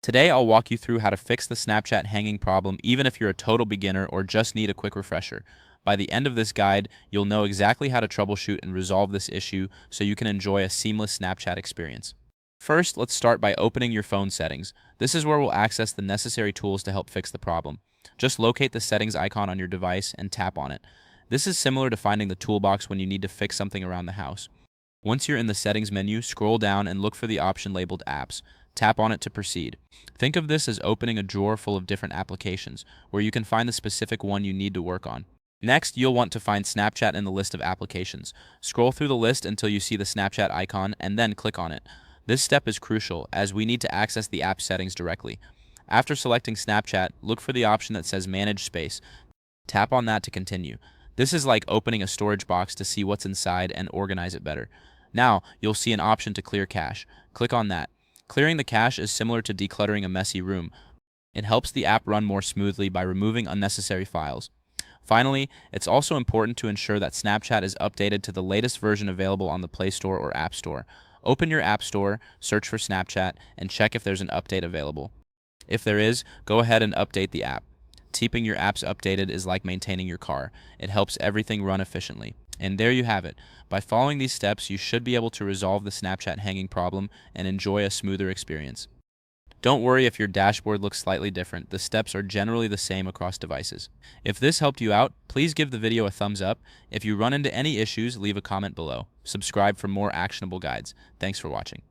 Today, I'll walk you through how to fix the Snapchat hanging problem even if you're a total beginner or just need a quick refresher. By the end of this guide, you'll know exactly how to troubleshoot and resolve this issue so you can enjoy a seamless Snapchat experience. First, let's start by opening your phone settings. This is where we'll access the necessary tools to help fix the problem. Just locate the settings icon on your device and tap on it. This is similar to finding the toolbox when you need to fix something around the house. Once you're in the settings menu, scroll down and look for the option labeled apps. Tap on it to proceed. Think of this as opening a drawer full of different applications, where you can find the specific one you need to work on. Next, you'll want to find Snapchat in the list of applications. Scroll through the list until you see the Snapchat icon and then click on it. This step is crucial as we need to access the app settings directly. After selecting Snapchat, look for the option that says Manage Space. Tap on that to continue. This is like opening a storage box to see what's inside and organize it better. Now, you'll see an option to clear cache. Click on that. Clearing the cache is similar to decluttering a messy room. It helps the app run more smoothly by removing unnecessary files. Finally, it's also important to ensure that Snapchat is updated to the latest version available on the Play Store or App Store. Open your App Store, search for Snapchat, and check if there's an update available. If there is, go ahead and update the app. Keeping your apps updated is like maintaining your car. It helps everything run efficiently. And there you have it. By following these steps, you should be able to resolve the Snapchat hanging problem and enjoy a smoother experience. Don't worry if your dashboard looks slightly different. The steps are generally the same across devices. If this helped you out, please give the video a thumbs up. If you run into any issues, leave a comment below. Subscribe for more actionable guides. Thanks for watching.